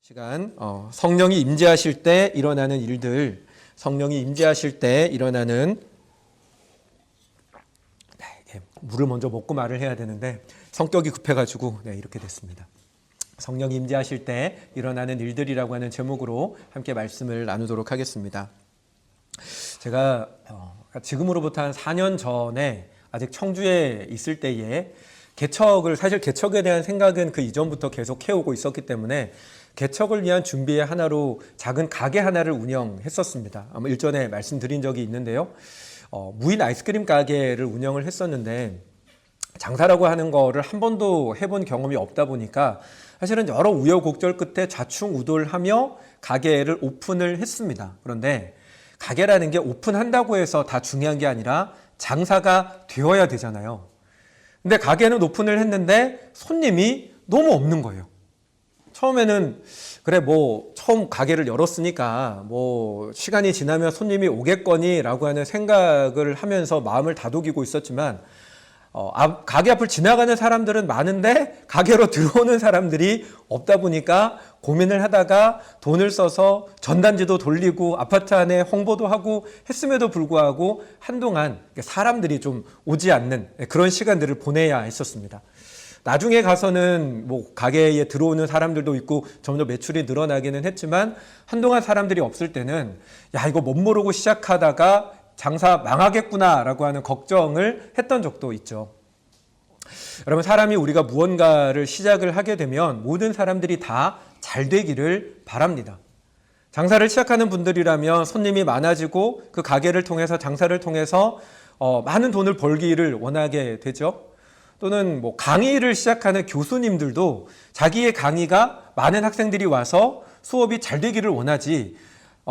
시간 성령이 임재하실 때 일어나는 일들, 성령이 임재하실 때 일어나는 물을 먼저 먹고 말을 해야 되는데 성격이 급해가지고 이렇게 됐습니다. 성령이 임재하실 때 일어나는 일들이라고 하는 제목으로 함께 말씀을 나누도록 하겠습니다. 제가 지금으로부터 한 4년 전에 아직 청주에 있을 때에 사실 개척에 대한 생각은 그 이전부터 계속 해오고 있었기 때문에 개척을 위한 준비의 하나로 작은 가게 하나를 운영했었습니다. 아마 일전에 말씀드린 적이 있는데요. 무인 아이스크림 가게를 운영을 했었는데 장사라고 하는 거를 한 번도 해본 경험이 없다 보니까 사실은 여러 우여곡절 끝에 좌충우돌하며 가게를 오픈을 했습니다. 그런데 가게라는 게 오픈한다고 해서 다 중요한 게 아니라 장사가 되어야 되잖아요. 근데 가게는 오픈을 했는데 손님이 너무 없는 거예요. 처음에는 처음 가게를 열었으니까 시간이 지나면 손님이 오겠거니라고 하는 생각을 하면서 마음을 다독이고 있었지만 가게 앞을 지나가는 사람들은 많은데 가게로 들어오는 사람들이 없다 보니까 고민을 하다가 돈을 써서 전단지도 돌리고 아파트 안에 홍보도 하고 했음에도 불구하고 한동안 사람들이 좀 오지 않는 그런 시간들을 보내야 했었습니다. 나중에 가서는 가게에 들어오는 사람들도 있고 점점 매출이 늘어나기는 했지만 한동안 사람들이 없을 때는 이거 못 모르고 시작하다가 장사 망하겠구나라고 하는 걱정을 했던 적도 있죠. 여러분, 사람이 우리가 무언가를 시작을 하게 되면 모든 사람들이 다 잘 되기를 바랍니다. 장사를 시작하는 분들이라면 손님이 많아지고 그 가게를 통해서 장사를 통해서 많은 돈을 벌기를 원하게 되죠. 또는 강의를 시작하는 교수님들도 자기의 강의가 많은 학생들이 와서 수업이 잘 되기를 원하지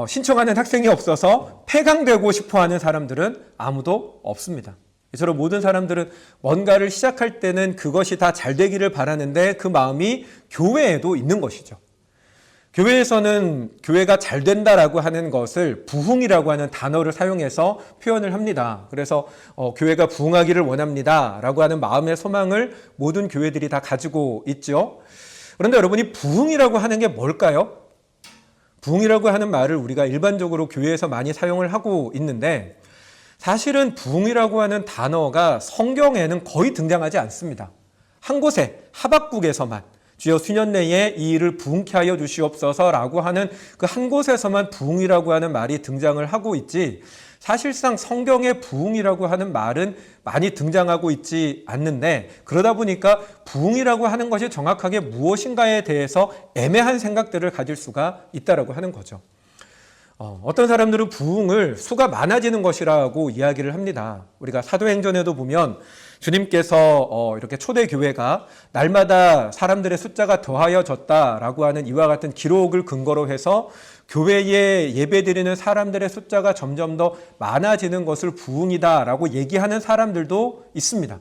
신청하는 학생이 없어서 폐강되고 싶어하는 사람들은 아무도 없습니다. 이처럼 모든 사람들은 뭔가를 시작할 때는 그것이 다 잘 되기를 바라는데 그 마음이 교회에도 있는 것이죠. 교회에서는 교회가 잘 된다라고 하는 것을 부흥이라고 하는 단어를 사용해서 표현을 합니다. 그래서 교회가 부흥하기를 원합니다 라고 하는 마음의 소망을 모든 교회들이 다 가지고 있죠. 그런데 여러분이 부흥이라고 하는 게 뭘까요? 부흥이라고 하는 말을 우리가 일반적으로 교회에서 많이 사용을 하고 있는데 사실은 부흥이라고 하는 단어가 성경에는 거의 등장하지 않습니다. 한 곳에 하박국에서만 주여 수년 내에 이 일을 부흥케 하여 주시옵소서라고 하는 그 한 곳에서만 부흥이라고 하는 말이 등장을 하고 있지 사실상 성경에 부흥이라고 하는 말은 많이 등장하고 있지 않는데 그러다 보니까 부흥이라고 하는 것이 정확하게 무엇인가에 대해서 애매한 생각들을 가질 수가 있다라고 하는 거죠. 어떤 사람들은 부흥을 수가 많아지는 것이라고 이야기를 합니다. 우리가 사도행전에도 보면 주님께서 이렇게 초대교회가 날마다 사람들의 숫자가 더하여졌다라고 하는 이와 같은 기록을 근거로 해서 교회에 예배드리는 사람들의 숫자가 점점 더 많아지는 것을 부흥이다라고 얘기하는 사람들도 있습니다.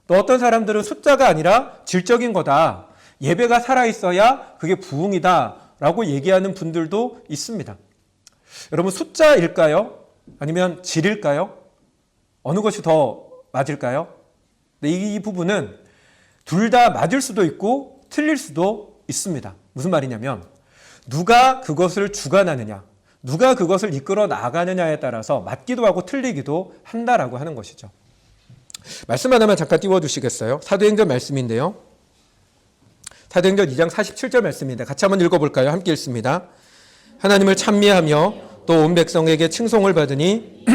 또 어떤 사람들은 숫자가 아니라 질적인 거다. 예배가 살아있어야 그게 부흥이다라고 얘기하는 분들도 있습니다. 여러분, 숫자일까요? 아니면 질일까요? 어느 것이 더 맞을까요? 이 부분은 둘 다 맞을 수도 있고 틀릴 수도 있습니다. 무슨 말이냐면 누가 그것을 주관하느냐, 누가 그것을 이끌어 나가느냐에 따라서 맞기도 하고 틀리기도 한다라고 하는 것이죠. 말씀 하나만 잠깐 띄워주시겠어요? 사도행전 말씀인데요. 사도행전 2장 47절 말씀인데 같이 한번 읽어볼까요? 함께 읽습니다. 하나님을 찬미하며 또 온 백성에게 칭송을 받으니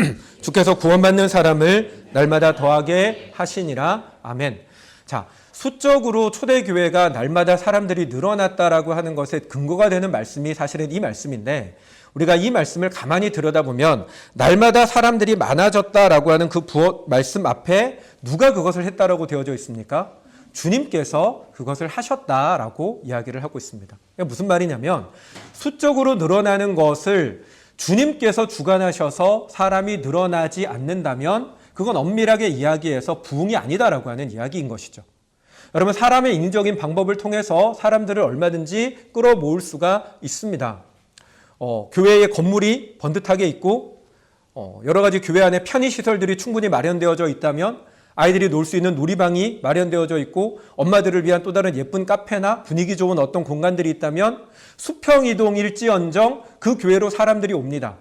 주께서 구원받는 사람을 날마다 더하게 하시니라. 아멘. 자, 수적으로 초대교회가 날마다 사람들이 늘어났다라고 하는 것에 근거가 되는 말씀이 사실은 이 말씀인데 우리가 이 말씀을 가만히 들여다보면 날마다 사람들이 많아졌다라고 하는 그 말씀 앞에 누가 그것을 했다라고 되어져 있습니까? 주님께서 그것을 하셨다라고 이야기를 하고 있습니다. 무슨 말이냐면 수적으로 늘어나는 것을 주님께서 주관하셔서 사람이 늘어나지 않는다면 그건 엄밀하게 이야기해서 부흥이 아니다라고 하는 이야기인 것이죠. 여러분, 사람의 인위적인 방법을 통해서 사람들을 얼마든지 끌어모을 수가 있습니다. 교회의 건물이 번듯하게 있고 여러 가지 교회 안에 편의시설들이 충분히 마련되어져 있다면 아이들이 놀 수 있는 놀이방이 마련되어져 있고 엄마들을 위한 또 다른 예쁜 카페나 분위기 좋은 어떤 공간들이 있다면 수평이동일지언정 그 교회로 사람들이 옵니다.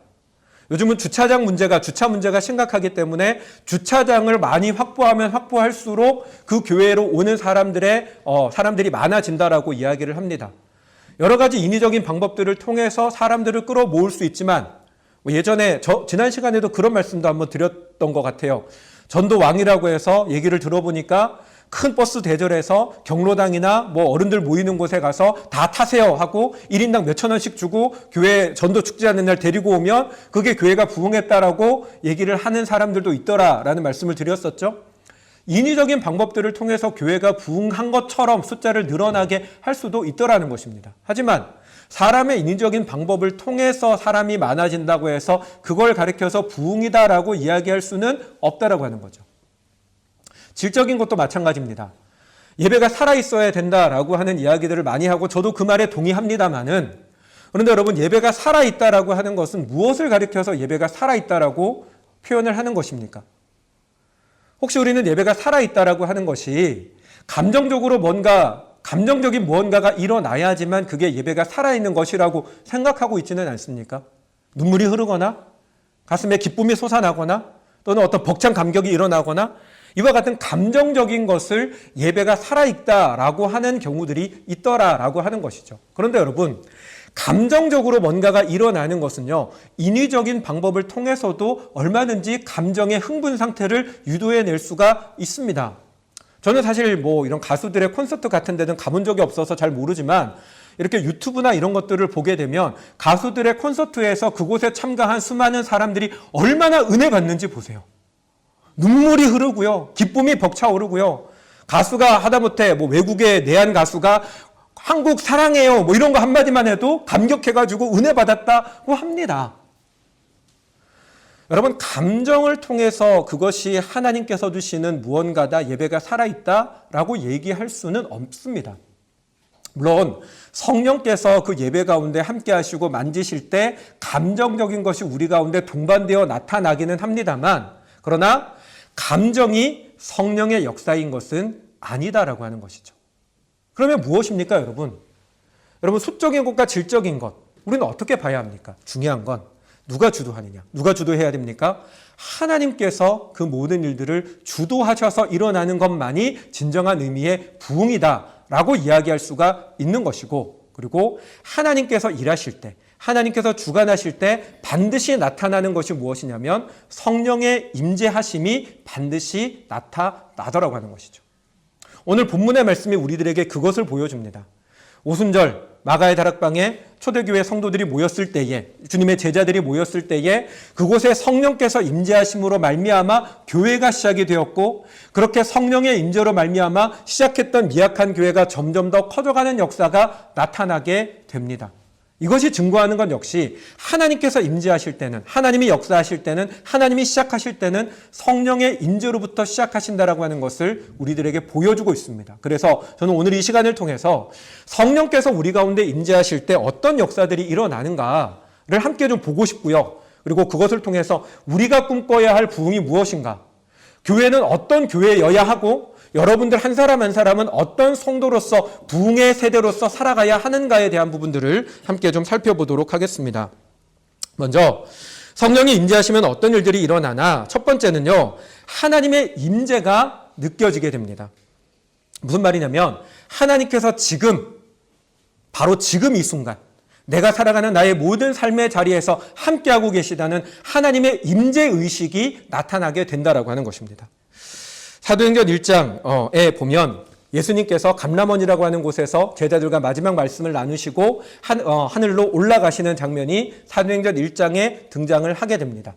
요즘은 주차 문제가 심각하기 때문에 주차장을 많이 확보하면 확보할수록 그 교회로 오는 사람들이 많아진다라고 이야기를 합니다. 여러 가지 인위적인 방법들을 통해서 사람들을 끌어모을 수 있지만 예전에 지난 시간에도 그런 말씀도 한번 드렸던 것 같아요. 전도왕이라고 해서 얘기를 들어보니까 큰 버스 대절해서 경로당이나 어른들 모이는 곳에 가서 다 타세요 하고 1인당 몇천 원씩 주고 교회 전도 축제하는 날 데리고 오면 그게 교회가 부흥했다라고 얘기를 하는 사람들도 있더라라는 말씀을 드렸었죠. 인위적인 방법들을 통해서 교회가 부흥한 것처럼 숫자를 늘어나게 할 수도 있더라는 것입니다. 하지만 사람의 인위적인 방법을 통해서 사람이 많아진다고 해서 그걸 가리켜서 부흥이다라고 이야기할 수는 없다라고 하는 거죠. 질적인 것도 마찬가지입니다. 예배가 살아있어야 된다라고 하는 이야기들을 많이 하고 저도 그 말에 동의합니다만은 그런데 여러분 예배가 살아있다라고 하는 것은 무엇을 가리켜서 예배가 살아있다라고 표현을 하는 것입니까? 혹시 우리는 예배가 살아있다라고 하는 것이 감정적인 무언가가 일어나야지만 그게 예배가 살아있는 것이라고 생각하고 있지는 않습니까? 눈물이 흐르거나 가슴에 기쁨이 솟아나거나 또는 어떤 벅찬 감격이 일어나거나 이와 같은 감정적인 것을 예배가 살아있다라고 하는 경우들이 있더라라고 하는 것이죠. 그런데 여러분, 감정적으로 뭔가가 일어나는 것은요, 인위적인 방법을 통해서도 얼마든지 감정의 흥분 상태를 유도해낼 수가 있습니다. 저는 사실 이런 가수들의 콘서트 같은 데는 가본 적이 없어서 잘 모르지만 이렇게 유튜브나 이런 것들을 보게 되면 가수들의 콘서트에서 그곳에 참가한 수많은 사람들이 얼마나 은혜 받는지 보세요. 눈물이 흐르고요. 기쁨이 벅차오르고요. 가수가 하다못해 외국의 내한 가수가 한국 사랑해요 이런 거 한마디만 해도 감격해가지고 은혜 받았다고 합니다. 여러분, 감정을 통해서 그것이 하나님께서 주시는 무언가다, 예배가 살아있다라고 얘기할 수는 없습니다. 물론 성령께서 그 예배 가운데 함께 하시고 만지실 때 감정적인 것이 우리 가운데 동반되어 나타나기는 합니다만 그러나 감정이 성령의 역사인 것은 아니다라고 하는 것이죠. 그러면 무엇입니까, 여러분? 여러분, 수적인 것과 질적인 것, 우리는 어떻게 봐야 합니까? 중요한 건 누가 주도하느냐? 누가 주도해야 됩니까? 하나님께서 그 모든 일들을 주도하셔서 일어나는 것만이 진정한 의미의 부흥이다라고 이야기할 수가 있는 것이고, 그리고 하나님께서 일하실 때, 하나님께서 주관하실 때 반드시 나타나는 것이 무엇이냐면 성령의 임재하심이 반드시 나타나더라고 하는 것이죠. 오늘 본문의 말씀이 우리들에게 그것을 보여줍니다. 오순절 마가의 다락방에 초대교회 성도들이 모였을 때에, 주님의 제자들이 모였을 때에 그곳에 성령께서 임재하심으로 말미암아 교회가 시작이 되었고, 그렇게 성령의 임재로 말미암아 시작했던 미약한 교회가 점점 더 커져가는 역사가 나타나게 됩니다. 이것이 증거하는 건 역시 하나님께서 임재하실 때는, 하나님이 역사하실 때는, 하나님이 시작하실 때는 성령의 임재로부터 시작하신다라고 하는 것을 우리들에게 보여주고 있습니다. 그래서 저는 오늘 이 시간을 통해서 성령께서 우리 가운데 임재하실 때 어떤 역사들이 일어나는가를 함께 좀 보고 싶고요. 그리고 그것을 통해서 우리가 꿈꿔야 할 부흥이 무엇인가, 교회는 어떤 교회여야 하고 여러분들 한 사람 한 사람은 어떤 성도로서 부흥의 세대로서 살아가야 하는가에 대한 부분들을 함께 좀 살펴보도록 하겠습니다. 먼저 성령이 임재하시면 어떤 일들이 일어나나, 첫 번째는요, 하나님의 임재가 느껴지게 됩니다. 무슨 말이냐면 하나님께서 바로 지금 이 순간 내가 살아가는 나의 모든 삶의 자리에서 함께하고 계시다는 하나님의 임재의식이 나타나게 된다라고 하는 것입니다. 사도행전 1장에 보면 예수님께서 감람원이라고 하는 곳에서 제자들과 마지막 말씀을 나누시고 하늘로 올라가시는 장면이 사도행전 1장에 등장을 하게 됩니다.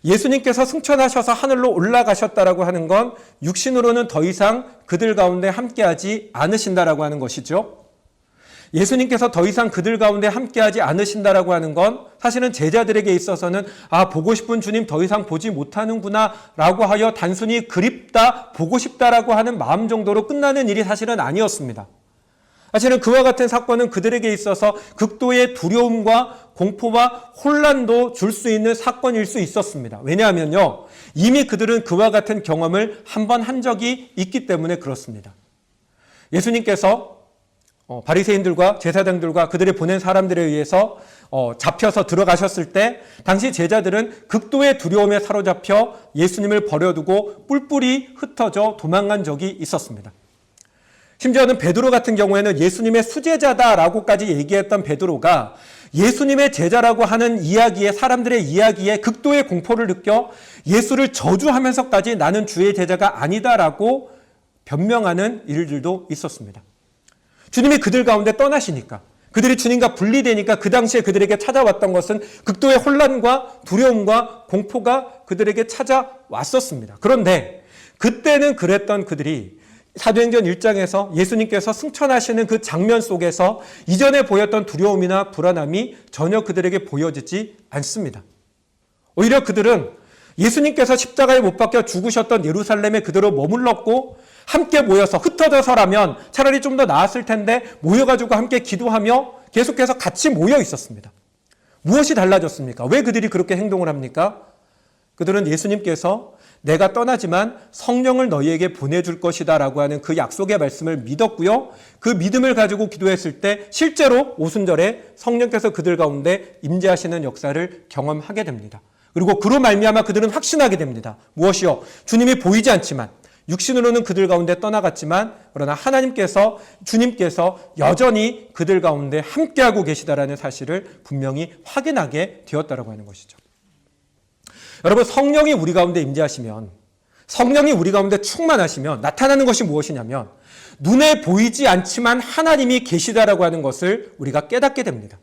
예수님께서 승천하셔서 하늘로 올라가셨다라고 하는 건 육신으로는 더 이상 그들 가운데 함께하지 않으신다라고 하는 것이죠. 예수님께서 더 이상 그들 가운데 함께하지 않으신다라고 하는 건 사실은 제자들에게 있어서는 보고 싶은 주님 더 이상 보지 못하는구나 라고 하여 단순히 그립다, 보고 싶다라고 하는 마음 정도로 끝나는 일이 사실은 아니었습니다. 사실은 그와 같은 사건은 그들에게 있어서 극도의 두려움과 공포와 혼란도 줄 수 있는 사건일 수 있었습니다. 왜냐하면요, 이미 그들은 그와 같은 경험을 한 번 한 적이 있기 때문에 그렇습니다. 예수님께서 바리새인들과 제사장들과 그들이 보낸 사람들에 의해서 잡혀서 들어가셨을 때 당시 제자들은 극도의 두려움에 사로잡혀 예수님을 버려두고 뿔뿔이 흩어져 도망간 적이 있었습니다. 심지어는 베드로 같은 경우에는 예수님의 수제자다라고까지 얘기했던 베드로가 예수님의 제자라고 하는 이야기에, 사람들의 이야기에 극도의 공포를 느껴 예수를 저주하면서까지 나는 주의 제자가 아니다라고 변명하는 일들도 있었습니다. 주님이 그들 가운데 떠나시니까, 그들이 주님과 분리되니까 그 당시에 그들에게 찾아왔던 것은 극도의 혼란과 두려움과 공포가 그들에게 찾아왔었습니다. 그런데 그때는 그랬던 그들이 사도행전 1장에서 예수님께서 승천하시는 그 장면 속에서 이전에 보였던 두려움이나 불안함이 전혀 그들에게 보여지지 않습니다. 오히려 그들은 예수님께서 십자가에 못 박혀 죽으셨던 예루살렘에 그대로 머물렀고 함께 모여서, 흩어져서라면 차라리 좀 더 나았을 텐데 모여가지고 함께 기도하며 계속해서 같이 모여 있었습니다. 무엇이 달라졌습니까? 왜 그들이 그렇게 행동을 합니까? 그들은 예수님께서 내가 떠나지만 성령을 너희에게 보내줄 것이다 라고 하는 그 약속의 말씀을 믿었고요. 그 믿음을 가지고 기도했을 때 실제로 오순절에 성령께서 그들 가운데 임재하시는 역사를 경험하게 됩니다. 그리고 그로 말미암아 그들은 확신하게 됩니다. 무엇이요? 주님이 보이지 않지만, 육신으로는 그들 가운데 떠나갔지만, 그러나 주님께서 여전히 그들 가운데 함께하고 계시다라는 사실을 분명히 확인하게 되었다라고 하는 것이죠. 여러분, 성령이 우리 가운데 임재하시면, 성령이 우리 가운데 충만하시면 나타나는 것이 무엇이냐면 눈에 보이지 않지만 하나님이 계시다라고 하는 것을 우리가 깨닫게 됩니다.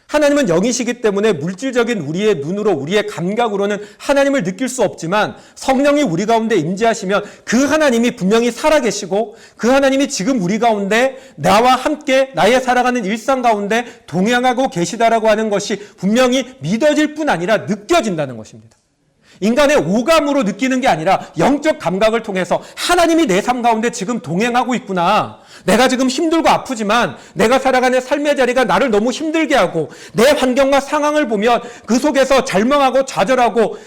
하나님은 영이시기 때문에 물질적인 우리의 눈으로, 우리의 감각으로는 하나님을 느낄 수 없지만 성령이 우리 가운데 임재하시면 그 하나님이 분명히 살아계시고 그 하나님이 지금 우리 가운데 나와 함께 나의 살아가는 일상 가운데 동행하고 계시다라고 하는 것이 분명히 믿어질 뿐 아니라 느껴진다는 것입니다. 인간의 오감으로 느끼는 게 아니라 영적 감각을 통해서 하나님이 내 삶 가운데 지금 동행하고 있구나. 내가 지금 힘들고 아프지만 내가 살아가는 삶의 자리가 나를 너무 힘들게 하고 내 환경과 상황을 보면 그 속에서 절망하고 좌절하고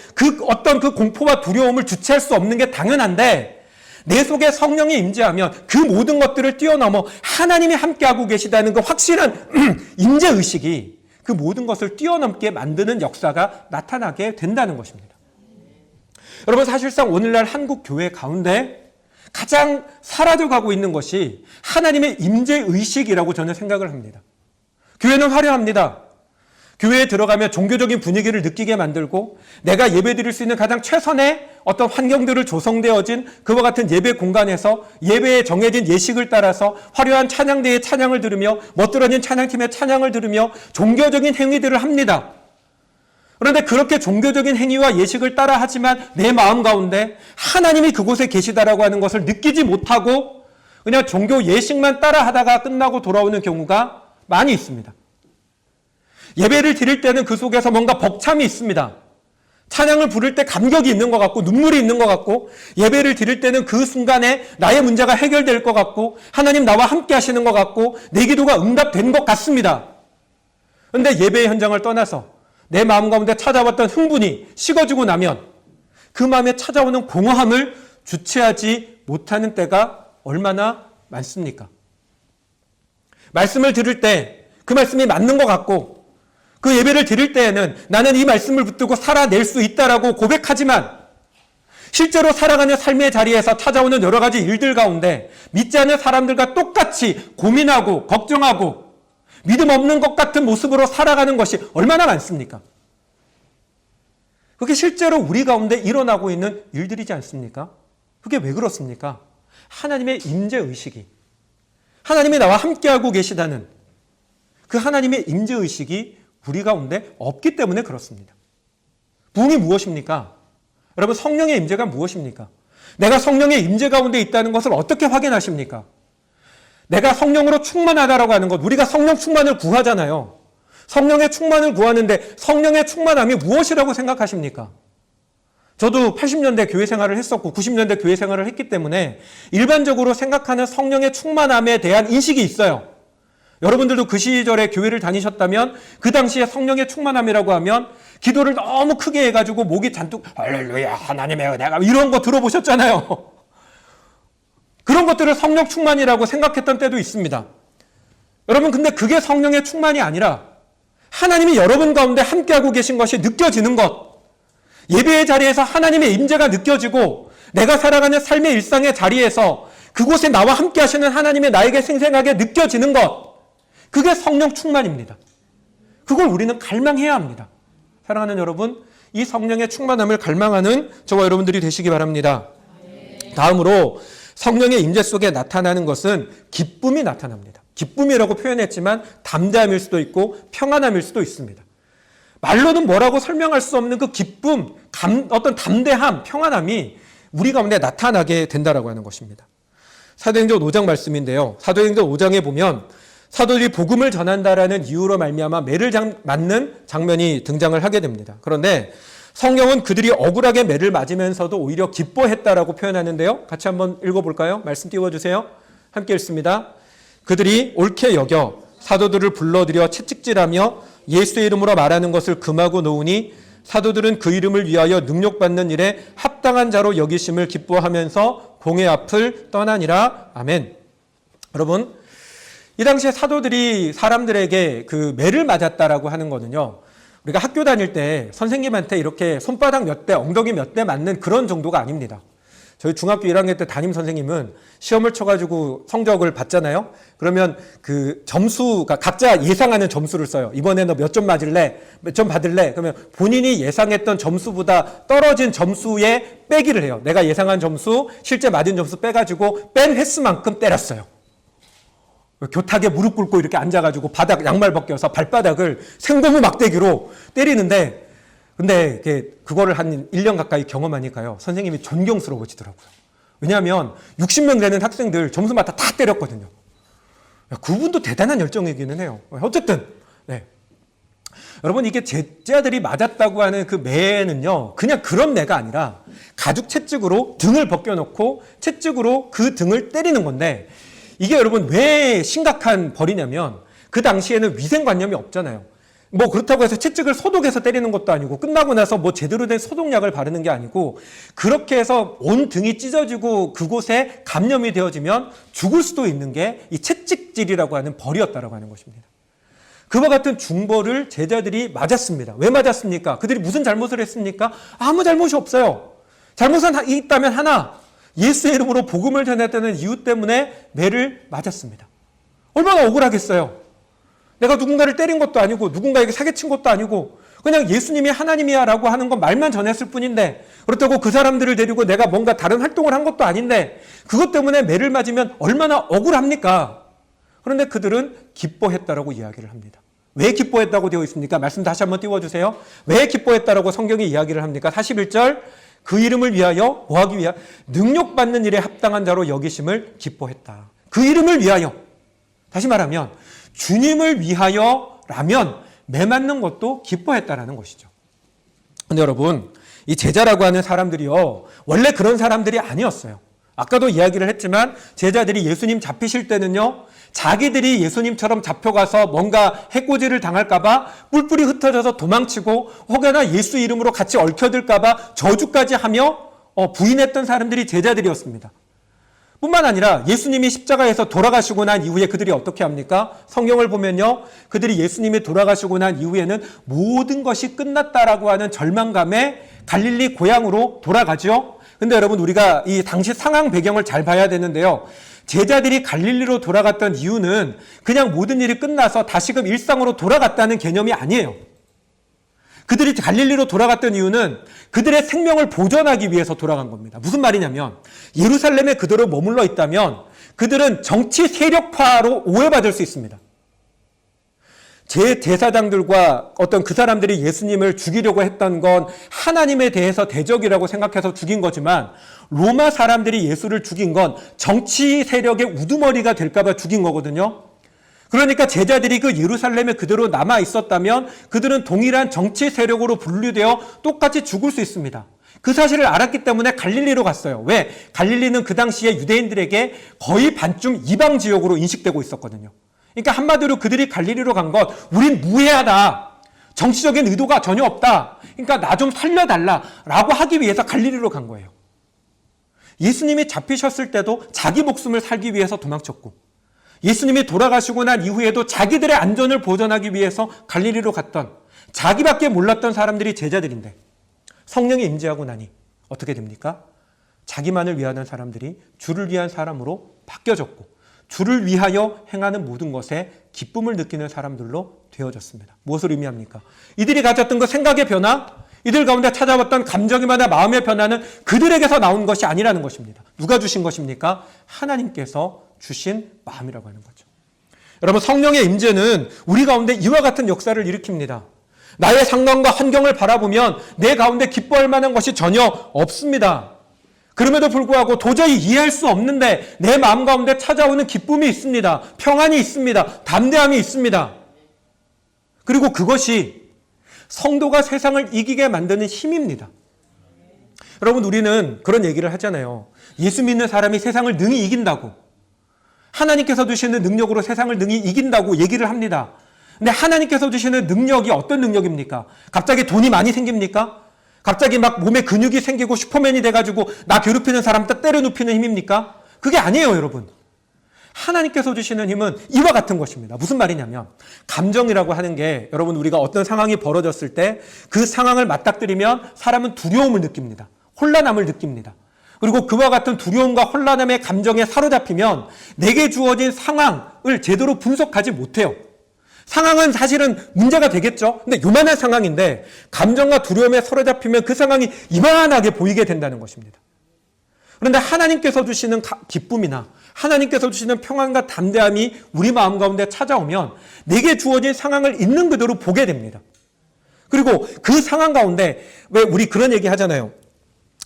어떤 공포와 두려움을 주체할 수 없는 게 당연한데 내 속에 성령이 임재하면 그 모든 것들을 뛰어넘어 하나님이 함께하고 계시다는 그 확실한 임재의식이 그 모든 것을 뛰어넘게 만드는 역사가 나타나게 된다는 것입니다. 여러분, 사실상 오늘날 한국 교회 가운데 가장 사라져가고 있는 것이 하나님의 임재의식이라고 저는 생각을 합니다. 교회는 화려합니다. 교회에 들어가면 종교적인 분위기를 느끼게 만들고 내가 예배드릴 수 있는 가장 최선의 어떤 환경들을 조성되어진 그와 같은 예배 공간에서 예배에 정해진 예식을 따라서 화려한 찬양대의 찬양을 들으며 멋들어진 찬양팀의 찬양을 들으며 종교적인 행위들을 합니다. 그런데 그렇게 종교적인 행위와 예식을 따라 하지만 내 마음 가운데 하나님이 그곳에 계시다라고 하는 것을 느끼지 못하고 그냥 종교 예식만 따라 하다가 끝나고 돌아오는 경우가 많이 있습니다. 예배를 드릴 때는 그 속에서 뭔가 벅참이 있습니다. 찬양을 부를 때 감격이 있는 것 같고 눈물이 있는 것 같고 예배를 드릴 때는 그 순간에 나의 문제가 해결될 것 같고 하나님 나와 함께 하시는 것 같고 내 기도가 응답된 것 같습니다. 그런데 예배의 현장을 떠나서 내 마음 가운데 찾아왔던 흥분이 식어지고 나면 그 마음에 찾아오는 공허함을 주체하지 못하는 때가 얼마나 많습니까? 말씀을 들을 때 그 말씀이 맞는 것 같고 그 예배를 드릴 때에는 나는 이 말씀을 붙들고 살아낼 수 있다라고 고백하지만 실제로 살아가는 삶의 자리에서 찾아오는 여러 가지 일들 가운데 믿지 않는 사람들과 똑같이 고민하고 걱정하고 믿음 없는 것 같은 모습으로 살아가는 것이 얼마나 많습니까? 그게 실제로 우리 가운데 일어나고 있는 일들이지 않습니까? 그게 왜 그렇습니까? 하나님의 임재의식이, 하나님이 나와 함께하고 계시다는 그 하나님의 임재의식이 우리 가운데 없기 때문에 그렇습니다. 부흥이 무엇입니까? 여러분, 성령의 임재가 무엇입니까? 내가 성령의 임재 가운데 있다는 것을 어떻게 확인하십니까? 내가 성령으로 충만하다라고 하는 것, 우리가 성령 충만을 구하잖아요. 성령의 충만을 구하는데 성령의 충만함이 무엇이라고 생각하십니까? 저도 80년대 교회 생활을 했었고 90년대 교회 생활을 했기 때문에 일반적으로 생각하는 성령의 충만함에 대한 인식이 있어요. 여러분들도 그 시절에 교회를 다니셨다면 그 당시에 성령의 충만함이라고 하면 기도를 너무 크게 해가지고 목이 잔뜩 할렐루야 하나님의 은혜가 이런 거 들어보셨잖아요. 그런 것들을 성령 충만이라고 생각했던 때도 있습니다. 여러분 근데 그게 성령의 충만이 아니라 하나님이 여러분 가운데 함께하고 계신 것이 느껴지는 것, 예배의 자리에서 하나님의 임재가 느껴지고 내가 살아가는 삶의 일상의 자리에서 그곳에 나와 함께 하시는 하나님의 나에게 생생하게 느껴지는 것, 그게 성령 충만입니다. 그걸 우리는 갈망해야 합니다. 사랑하는 여러분, 이 성령의 충만함을 갈망하는 저와 여러분들이 되시기 바랍니다. 다음으로 성령의 임재 속에 나타나는 것은 기쁨이 나타납니다. 기쁨이라고 표현했지만 담대함일 수도 있고 평안함일 수도 있습니다. 말로는 뭐라고 설명할 수 없는 그 기쁨, 어떤 담대함, 평안함이 우리 가운데 나타나게 된다라고 하는 것입니다. 사도행전 5장 말씀인데요. 사도행전 5장에 보면 사도들이 복음을 전한다라는 이유로 말미암아 매를 맞는 장면이 등장을 하게 됩니다. 그런데 성경은 그들이 억울하게 매를 맞으면서도 오히려 기뻐했다라고 표현하는데요. 같이 한번 읽어볼까요? 말씀 띄워주세요. 함께 읽습니다. 그들이 옳게 여겨 사도들을 불러들여 채찍질하며 예수의 이름으로 말하는 것을 금하고 놓으니 사도들은 그 이름을 위하여 능력받는 일에 합당한 자로 여기심을 기뻐하면서 공회 앞을 떠나니라. 아멘. 여러분, 이 당시에 사도들이 사람들에게 그 매를 맞았다라고 하는 거는요, 우리가 학교 다닐 때 선생님한테 이렇게 손바닥 몇 대, 엉덩이 몇 대 맞는 그런 정도가 아닙니다. 저희 중학교 1학년 때 담임 선생님은 시험을 쳐가지고 성적을 받잖아요. 그러면 그 점수가 각자 예상하는 점수를 써요. 이번에 너 몇 점 맞을래? 몇 점 받을래? 그러면 본인이 예상했던 점수보다 떨어진 점수에 빼기를 해요. 내가 예상한 점수, 실제 맞은 점수 빼가지고 뺀 횟수만큼 때렸어요. 교탁에 무릎 꿇고 이렇게 앉아가지고 바닥 양말 벗겨서 발바닥을 생고무 막대기로 때리는데, 근데 그거를 한 1년 가까이 경험하니까요, 선생님이 존경스러워지더라고요. 왜냐하면 60명 되는 학생들 점수마다 다 때렸거든요. 그분도 대단한 열정이기는 해요. 어쨌든 네. 여러분, 이게 제자들이 맞았다고 하는 그 매는요, 그냥 그런 매가 아니라 가죽 채찍으로 등을 벗겨놓고 채찍으로 그 등을 때리는 건데, 이게 여러분 왜 심각한 벌이냐면 그 당시에는 위생관념이 없잖아요. 뭐 그렇다고 해서 채찍을 소독해서 때리는 것도 아니고 끝나고 나서 뭐 제대로 된 소독약을 바르는 게 아니고 그렇게 해서 온 등이 찢어지고 그곳에 감염이 되어지면 죽을 수도 있는 게 이 채찍질이라고 하는 벌이었다라고 하는 것입니다. 그와 같은 중벌을 제자들이 맞았습니다. 왜 맞았습니까? 그들이 무슨 잘못을 했습니까? 아무 잘못이 없어요. 잘못은 있다면 하나, 예수의 이름으로 복음을 전했다는 이유 때문에 매를 맞았습니다. 얼마나 억울하겠어요. 내가 누군가를 때린 것도 아니고 누군가에게 사기친 것도 아니고 그냥 예수님이 하나님이야 라고 하는 건 말만 전했을 뿐인데, 그렇다고 그 사람들을 데리고 내가 뭔가 다른 활동을 한 것도 아닌데 그것 때문에 매를 맞으면 얼마나 억울합니까? 그런데 그들은 기뻐했다라고 이야기를 합니다. 왜 기뻐했다고 되어 있습니까? 말씀 다시 한번 띄워주세요. 왜 기뻐했다라고 성경이 이야기를 합니까? 41절, 그 이름을 위하여 뭐하기 위하여 능력받는 일에 합당한 자로 여기심을 기뻐했다. 그 이름을 위하여, 다시 말하면 주님을 위하여라면 매 맞는 것도 기뻐했다라는 것이죠. 근데 여러분, 이 제자라고 하는 사람들이요, 원래 그런 사람들이 아니었어요. 아까도 이야기를 했지만 제자들이 예수님 잡히실 때는요, 자기들이 예수님처럼 잡혀가서 뭔가 해코지를 당할까봐 뿔뿔이 흩어져서 도망치고 혹여나 예수 이름으로 같이 얽혀들까봐 저주까지 하며 부인했던 사람들이 제자들이었습니다. 뿐만 아니라 예수님이 십자가에서 돌아가시고 난 이후에 그들이 어떻게 합니까? 성경을 보면요, 그들이 예수님이 돌아가시고 난 이후에는 모든 것이 끝났다라고 하는 절망감에 갈릴리 고향으로 돌아가죠. 근데 여러분, 우리가 이 당시 상황 배경을 잘 봐야 되는데요, 제자들이 갈릴리로 돌아갔던 이유는 그냥 모든 일이 끝나서 다시금 일상으로 돌아갔다는 개념이 아니에요. 그들이 갈릴리로 돌아갔던 이유는 그들의 생명을 보존하기 위해서 돌아간 겁니다. 무슨 말이냐면, 예루살렘에 그대로 머물러 있다면 그들은 정치 세력화로 오해받을 수 있습니다. 제 제사장들과 어떤 그 사람들이 예수님을 죽이려고 했던 건 하나님에 대해서 대적이라고 생각해서 죽인 거지만, 로마 사람들이 예수를 죽인 건 정치 세력의 우두머리가 될까봐 죽인 거거든요. 그러니까 제자들이 그 예루살렘에 그대로 남아 있었다면 그들은 동일한 정치 세력으로 분류되어 똑같이 죽을 수 있습니다. 그 사실을 알았기 때문에 갈릴리로 갔어요. 왜? 갈릴리는 그 당시에 유대인들에게 거의 반쯤 이방 지역으로 인식되고 있었거든요. 그러니까 한마디로 그들이 갈릴리로 간 것, 우린 무해하다. 정치적인 의도가 전혀 없다. 그러니까 나 좀 살려달라라고 하기 위해서 갈릴리로 간 거예요. 예수님이 잡히셨을 때도 자기 목숨을 살기 위해서 도망쳤고, 예수님이 돌아가시고 난 이후에도 자기들의 안전을 보전하기 위해서 갈릴리로 갔던, 자기밖에 몰랐던 사람들이 제자들인데 성령이 임재하고 나니 어떻게 됩니까? 자기만을 위하는 사람들이 주를 위한 사람으로 바뀌어졌고, 주를 위하여 행하는 모든 것에 기쁨을 느끼는 사람들로 되어졌습니다. 무엇을 의미합니까? 이들이 가졌던 그 생각의 변화, 이들 가운데 찾아왔던 감정의 변화, 마음의 변화는 그들에게서 나온 것이 아니라는 것입니다. 누가 주신 것입니까? 하나님께서 주신 마음이라고 하는 거죠. 여러분, 성령의 임재는 우리 가운데 이와 같은 역사를 일으킵니다. 나의 상황과 환경을 바라보면 내 가운데 기뻐할 만한 것이 전혀 없습니다. 그럼에도 불구하고 도저히 이해할 수 없는데 내 마음 가운데 찾아오는 기쁨이 있습니다. 평안이 있습니다. 담대함이 있습니다. 그리고 그것이 성도가 세상을 이기게 만드는 힘입니다. 여러분, 우리는 그런 얘기를 하잖아요. 예수 믿는 사람이 세상을 능히 이긴다고, 하나님께서 주시는 능력으로 세상을 능히 이긴다고 얘기를 합니다. 근데 하나님께서 주시는 능력이 어떤 능력입니까? 갑자기 돈이 많이 생깁니까? 갑자기 막 몸에 근육이 생기고 슈퍼맨이 돼가지고 나 괴롭히는 사람 딱 때려 눕히는 힘입니까? 그게 아니에요, 여러분. 하나님께서 주시는 힘은 이와 같은 것입니다. 무슨 말이냐면, 감정이라고 하는 게, 여러분, 우리가 어떤 상황이 벌어졌을 때 그 상황을 맞닥뜨리면 사람은 두려움을 느낍니다. 혼란함을 느낍니다. 그리고 그와 같은 두려움과 혼란함의 감정에 사로잡히면 내게 주어진 상황을 제대로 분석하지 못해요. 상황은 사실은 문제가 되겠죠. 근데 요만한 상황인데 감정과 두려움에 사로잡히면 그 상황이 이만하게 보이게 된다는 것입니다. 그런데 하나님께서 주시는 기쁨이나 하나님께서 주시는 평안과 담대함이 우리 마음 가운데 찾아오면 내게 주어진 상황을 있는 그대로 보게 됩니다. 그리고 그 상황 가운데, 왜 우리 그런 얘기 하잖아요.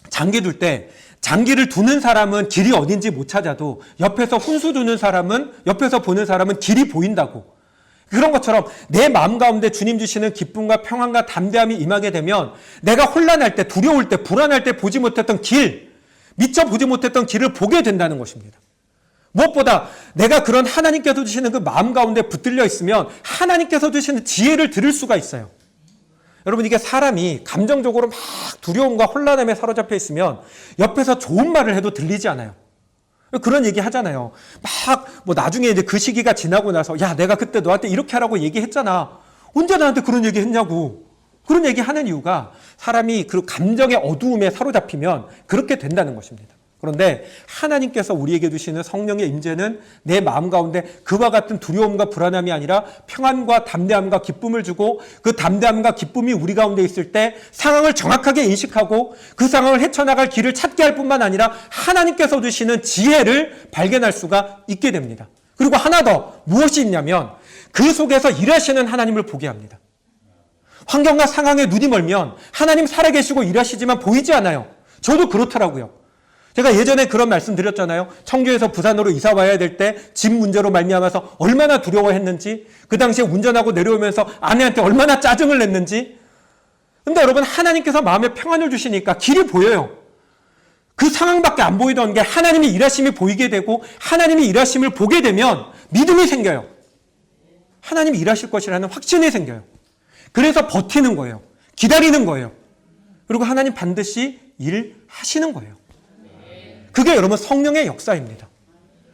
장기 둘 때 장기를 두는 사람은 길이 어딘지 못 찾아도 옆에서 훈수 두는 사람은, 옆에서 보는 사람은 길이 보인다고. 그런 것처럼 내 마음 가운데 주님 주시는 기쁨과 평안과 담대함이 임하게 되면 내가 혼란할 때, 두려울 때, 불안할 때 보지 못했던 길, 미처 보지 못했던 길을 보게 된다는 것입니다. 무엇보다 내가 그런 하나님께서 주시는 그 마음 가운데 붙들려 있으면 하나님께서 주시는 지혜를 들을 수가 있어요. 여러분, 이게 사람이 감정적으로 막 두려움과 혼란함에 사로잡혀 있으면 옆에서 좋은 말을 해도 들리지 않아요. 그런 얘기 하잖아요. 막 나중에 이제 그 시기가 지나고 나서, 야, 내가 그때 너한테 이렇게 하라고 얘기했잖아. 언제 나한테 그런 얘기 했냐고. 그런 얘기 하는 이유가 사람이 그 감정의 어두움에 사로잡히면 그렇게 된다는 것입니다. 그런데 하나님께서 우리에게 주시는 성령의 임재는 내 마음 가운데 그와 같은 두려움과 불안함이 아니라 평안과 담대함과 기쁨을 주고, 그 담대함과 기쁨이 우리 가운데 있을 때 상황을 정확하게 인식하고 그 상황을 헤쳐나갈 길을 찾게 할 뿐만 아니라 하나님께서 주시는 지혜를 발견할 수가 있게 됩니다. 그리고 하나 더, 무엇이 있냐면 그 속에서 일하시는 하나님을 보게 합니다. 환경과 상황에 눈이 멀면 하나님 살아계시고 일하시지만 보이지 않아요. 저도 그렇더라고요. 제가 예전에 그런 말씀 드렸잖아요. 청주에서 부산으로 이사 와야 될 때 집 문제로 말미암아서 얼마나 두려워했는지, 그 당시에 운전하고 내려오면서 아내한테 얼마나 짜증을 냈는지. 근데 여러분, 하나님께서 마음에 평안을 주시니까 길이 보여요. 그 상황밖에 안 보이던 게 하나님의 일하심이 보이게 되고 하나님의 일하심을 보게 되면 믿음이 생겨요. 하나님이 일하실 것이라는 확신이 생겨요. 그래서 버티는 거예요. 기다리는 거예요. 그리고 하나님 반드시 일하시는 거예요. 그게 여러분 성령의 역사입니다.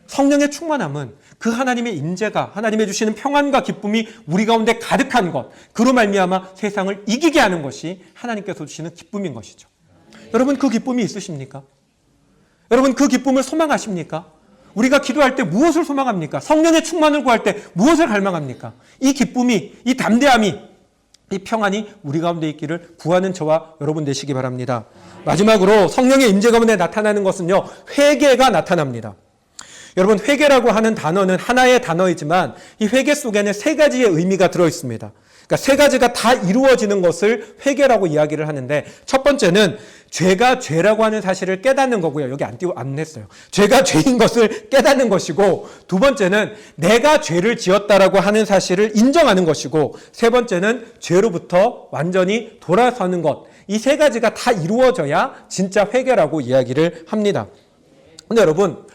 성령의 충만함은 그 하나님의 임재가, 하나님의 주시는 평안과 기쁨이 우리 가운데 가득한 것, 그로 말미암아 세상을 이기게 하는 것이 하나님께서 주시는 기쁨인 것이죠. 여러분, 그 기쁨이 있으십니까? 여러분, 그 기쁨을 소망하십니까? 우리가 기도할 때 무엇을 소망합니까? 성령의 충만을 구할 때 무엇을 갈망합니까? 이 기쁨이, 이 담대함이, 이 평안이 우리 가운데 있기를 구하는 저와 여러분 되시기 바랍니다. 마지막으로 성령의 임재 가운데 나타나는 것은요, 회개가 나타납니다. 여러분, 회개라고 하는 단어는 하나의 단어이지만 이 회개 속에는 세 가지의 의미가 들어 있습니다. 그러니까 세 가지가 다 이루어지는 것을 회개라고 이야기를 하는데, 첫 번째는 죄가 죄라고 하는 사실을 깨닫는 거고요. 여기 안 냈어요. 죄가 죄인 것을 깨닫는 것이고, 두 번째는 내가 죄를 지었다라고 하는 사실을 인정하는 것이고, 세 번째는 죄로부터 완전히 돌아서는 것. 이 세 가지가 다 이루어져야 진짜 회개라고 이야기를 합니다. 근데 여러분,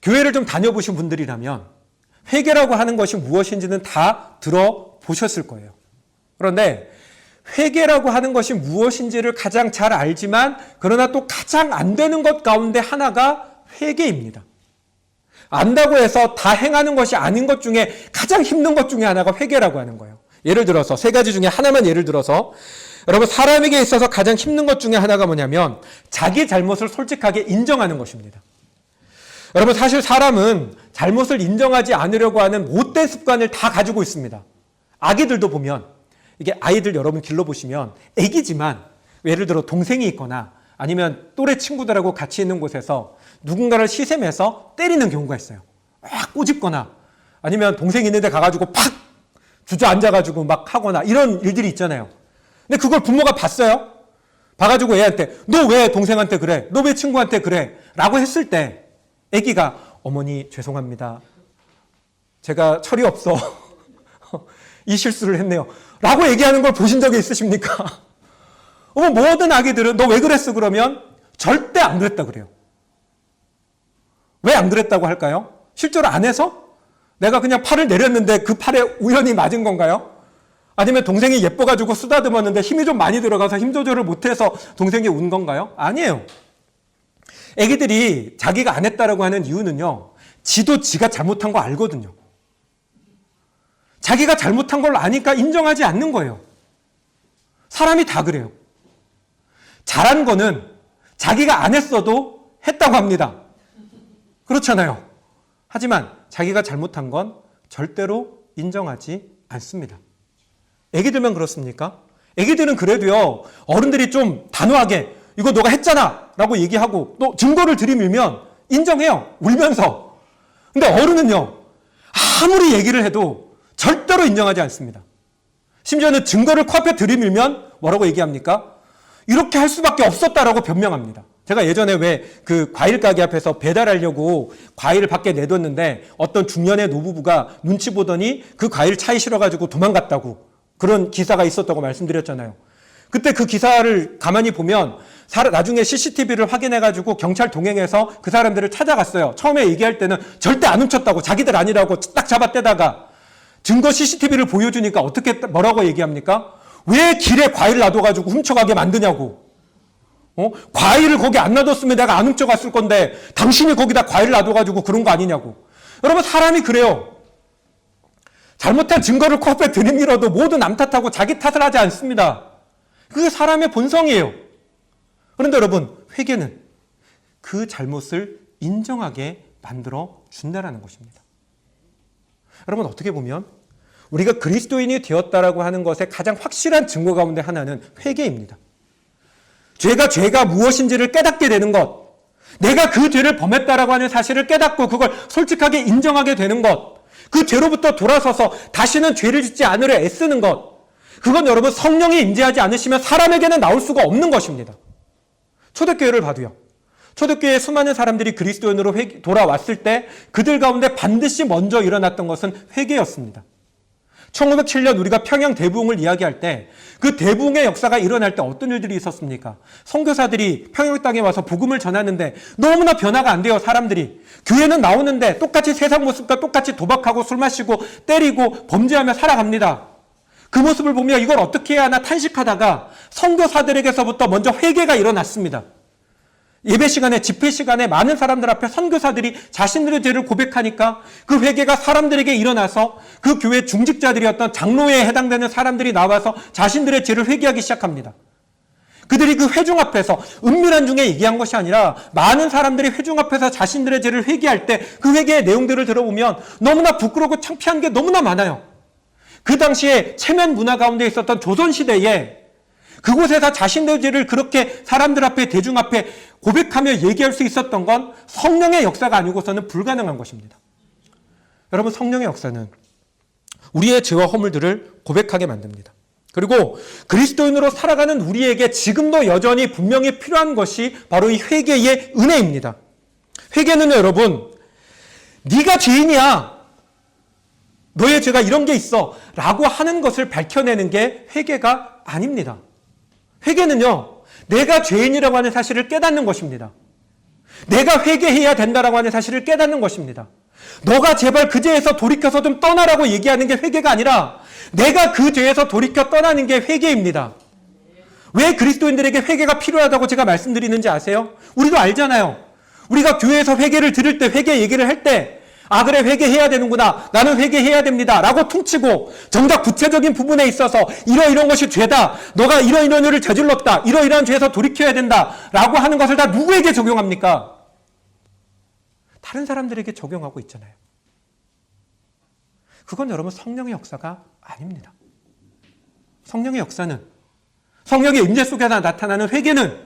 교회를 좀 다녀보신 분들이라면 회개라고 하는 것이 무엇인지는 다 들어보셨을 거예요. 그런데 회개라고 하는 것이 무엇인지를 가장 잘 알지만, 그러나 또 가장 안 되는 것 가운데 하나가 회개입니다. 안다고 해서 다 행하는 것이 아닌 것 중에 가장 힘든 것 중에 하나가 회개라고 하는 거예요. 예를 들어서 세 가지 중에 하나만 예를 들어서, 여러분, 사람에게 있어서 가장 힘든 것 중에 하나가 뭐냐면 자기 잘못을 솔직하게 인정하는 것입니다. 여러분, 사실 사람은 잘못을 인정하지 않으려고 하는 못된 습관을 다 가지고 있습니다. 아기들도 보면, 이게 아이들 여러분 길러보시면 애기지만 예를 들어 동생이 있거나 아니면 또래 친구들하고 같이 있는 곳에서 누군가를 시샘해서 때리는 경우가 있어요. 막 꼬집거나 아니면 동생이 있는데 가가지고 팍 주저앉아가지고 막 하거나 이런 일들이 있잖아요. 근데 그걸 부모가 봤어요. 봐가지고 애한테 너 왜 동생한테 그래? 너 왜 친구한테 그래? 라고 했을 때 애기가 어머니 죄송합니다. 제가 철이 없어. 이 실수를 했네요. 라고 얘기하는 걸 보신 적이 있으십니까? 모든 아기들은 너 왜 그랬어? 그러면 절대 안 그랬다 그래요. 왜 안 그랬다고 할까요? 실제로 안 해서? 내가 그냥 팔을 내렸는데 그 팔에 우연히 맞은 건가요? 아니면 동생이 예뻐가지고 쓰다듬었는데 힘이 좀 많이 들어가서 힘 조절을 못해서 동생이 운 건가요? 아니에요. 애기들이 자기가 안 했다라고 하는 이유는요, 지도 지가 잘못한 거 알거든요. 자기가 잘못한 걸 아니까 인정하지 않는 거예요. 사람이 다 그래요. 잘한 거는 자기가 안 했어도 했다고 합니다. 그렇잖아요. 하지만 자기가 잘못한 건 절대로 인정하지 않습니다. 애기들만 그렇습니까? 애기들은 그래도요, 어른들이 좀 단호하게 이거 너가 했잖아 라고 얘기하고 또 증거를 들이밀면 인정해요. 울면서. 근데 어른은요, 아무리 얘기를 해도 절대로 인정하지 않습니다. 심지어는 증거를 코앞에 들이밀면 뭐라고 얘기합니까? 이렇게 할 수밖에 없었다라고 변명합니다. 제가 예전에 왜 그 과일 가게 앞에서 배달하려고 과일을 밖에 내뒀는데 어떤 중년의 노부부가 눈치 보더니 그 과일 차에 실어가지고 도망갔다고, 그런 기사가 있었다고 말씀드렸잖아요. 그때 그 기사를 가만히 보면 나중에 CCTV를 확인해가지고 경찰 동행해서 그 사람들을 찾아갔어요. 처음에 얘기할 때는 절대 안 훔쳤다고, 자기들 아니라고 딱 잡아떼다가 증거 CCTV를 보여주니까 어떻게 뭐라고 얘기합니까? 왜 길에 과일 놔둬가지고 훔쳐가게 만드냐고. 과일을 거기 안 놔뒀으면 내가 안 훔쳐갔을 건데 당신이 거기다 과일 놔둬가지고 그런 거 아니냐고. 여러분, 사람이 그래요. 잘못한 증거를 코앞에 들이밀어도 모두 남 탓하고 자기 탓을 하지 않습니다. 그게 사람의 본성이에요. 그런데 여러분, 회개는 그 잘못을 인정하게 만들어 준다라는 것입니다. 여러분, 어떻게 보면 우리가 그리스도인이 되었다라고 하는 것의 가장 확실한 증거 가운데 하나는 회개입니다. 죄가 무엇인지를 깨닫게 되는 것, 내가 그 죄를 범했다라고 하는 사실을 깨닫고 그걸 솔직하게 인정하게 되는 것, 그 죄로부터 돌아서서 다시는 죄를 짓지 않으려 애쓰는 것, 그건 여러분 성령이 임재하지 않으시면 사람에게는 나올 수가 없는 것입니다. 초대교회를 봐도요. 초대교회에 수많은 사람들이 그리스도인으로 돌아왔을 때 그들 가운데 반드시 먼저 일어났던 것은 회개였습니다. 1907년 우리가 평양 대부흥을 이야기할 때 그 대부흥의 역사가 일어날 때 어떤 일들이 있었습니까? 선교사들이 평양 땅에 와서 복음을 전하는데 너무나 변화가 안 돼요, 사람들이. 교회는 나오는데 똑같이 세상 모습과 똑같이 도박하고 술 마시고 때리고 범죄하며 살아갑니다. 그 모습을 보며 이걸 어떻게 해야 하나 탄식하다가 선교사들에게서부터 먼저 회개가 일어났습니다. 예배 시간에, 집회 시간에 많은 사람들 앞에 선교사들이 자신들의 죄를 고백하니까 그 회개가 사람들에게 일어나서 그 교회 중직자들이었던 장로에 해당되는 사람들이 나와서 자신들의 죄를 회개하기 시작합니다. 그들이 그 회중 앞에서 은밀한 중에 얘기한 것이 아니라 많은 사람들이 회중 앞에서 자신들의 죄를 회개할 때 그 회개의 내용들을 들어보면 너무나 부끄럽고 창피한 게 너무나 많아요. 그 당시에 체면 문화 가운데 있었던 조선시대에 그곳에서 자신의 죄를 그렇게 사람들 앞에, 대중 앞에 고백하며 얘기할 수 있었던 건 성령의 역사가 아니고서는 불가능한 것입니다. 여러분, 성령의 역사는 우리의 죄와 허물들을 고백하게 만듭니다. 그리고 그리스도인으로 살아가는 우리에게 지금도 여전히 분명히 필요한 것이 바로 이 회개의 은혜입니다. 회개는 여러분, 네가 죄인이야, 너의 죄가 이런 게 있어 라고 하는 것을 밝혀내는 게 회개가 아닙니다. 회개는요, 내가 죄인이라고 하는 사실을 깨닫는 것입니다. 내가 회개해야 된다라고 하는 사실을 깨닫는 것입니다. 너가 제발 그 죄에서 돌이켜서 좀 떠나라고 얘기하는 게 회개가 아니라 내가 그 죄에서 돌이켜 떠나는 게 회개입니다. 왜 그리스도인들에게 회개가 필요하다고 제가 말씀드리는지 아세요? 우리도 알잖아요. 우리가 교회에서 회개를 들을 때, 회개 얘기를 할 때, 아 그래, 회개해야 되는구나, 나는 회개해야 됩니다 라고 퉁치고 정작 구체적인 부분에 있어서 이러이러한 것이 죄다, 너가 이러이러한 일을 저질렀다, 이러이러한 죄에서 돌이켜야 된다 라고 하는 것을 다 누구에게 적용합니까? 다른 사람들에게 적용하고 있잖아요. 그건 여러분 성령의 역사가 아닙니다. 성령의 역사는, 성령의 임재 속에서 나타나는 회개는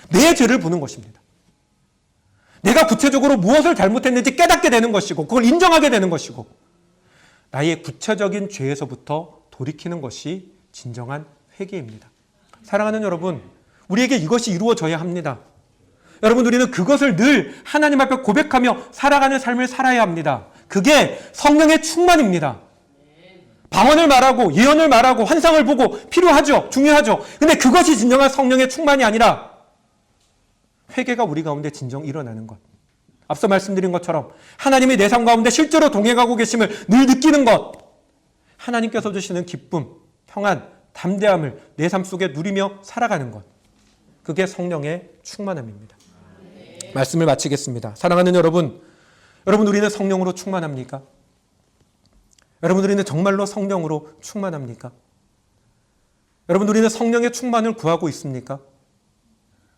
내 죄를 보는 것입니다. 내가 구체적으로 무엇을 잘못했는지 깨닫게 되는 것이고 그걸 인정하게 되는 것이고 나의 구체적인 죄에서부터 돌이키는 것이 진정한 회개입니다. 사랑하는 여러분, 우리에게 이것이 이루어져야 합니다. 여러분, 우리는 그것을 늘 하나님 앞에 고백하며 살아가는 삶을 살아야 합니다. 그게 성령의 충만입니다. 방언을 말하고 예언을 말하고 환상을 보고 필요하죠. 중요하죠. 근데 그것이 진정한 성령의 충만이 아니라 회개가 우리 가운데 진정 일어나는 것. 앞서 말씀드린 것처럼 하나님이 내 삶 가운데 실제로 동행하고 계심을 늘 느끼는 것. 하나님께서 주시는 기쁨, 평안, 담대함을 내 삶 속에 누리며 살아가는 것. 그게 성령의 충만함입니다. 말씀을 마치겠습니다. 사랑하는 여러분, 우리는 성령으로 충만합니까? 여러분, 우리는 정말로 성령으로 충만합니까? 여러분, 우리는 성령의 충만을 구하고 있습니까?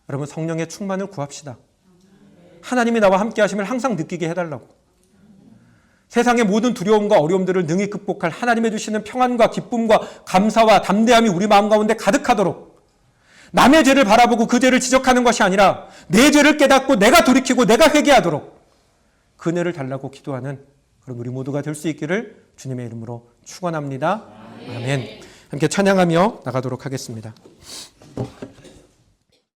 여러분, 성령의 충만을 구합시다. 하나님이 나와 함께 하심을 항상 느끼게 해달라고. 세상의 모든 두려움과 어려움들을 능히 극복할 하나님의 주시는 평안과 기쁨과 감사와 담대함이 우리 마음 가운데 가득하도록, 남의 죄를 바라보고 그 죄를 지적하는 것이 아니라 내 죄를 깨닫고 내가 돌이키고 내가 회개하도록 그 은혜를 달라고 기도하는 그런 우리 모두가 될 수 있기를 주님의 이름으로 축원합니다. 아멘. 함께 찬양하며 나가도록 하겠습니다.